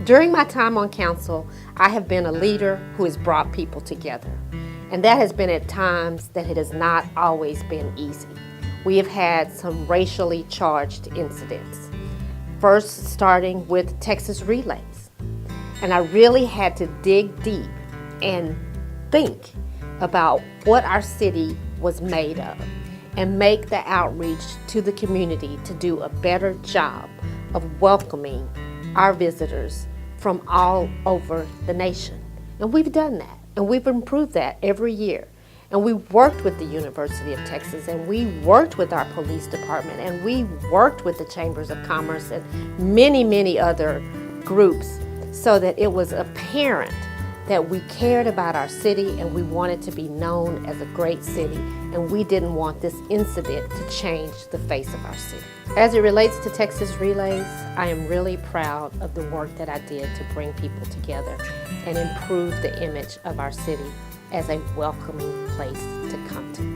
During my time on council, I have been a leader who has brought people together. And that has been at times that it has not always been easy. We have had some racially charged incidents. First, starting with Texas Relays. And I really had to dig deep and think about what our city was made of and make the outreach to the community to do a better job of welcoming our visitors from all over the nation. And we've done that, and we've improved that every year. And we worked with the University of Texas, and we worked with our police department, and we worked with the Chambers of Commerce and many, many other groups so that it was apparent that we cared about our city and we wanted to be known as a great city, and we didn't want this incident to change the face of our city. As it relates to Texas Relays, I am really proud of the work that I did to bring people together and improve the image of our city as a welcoming place to come to.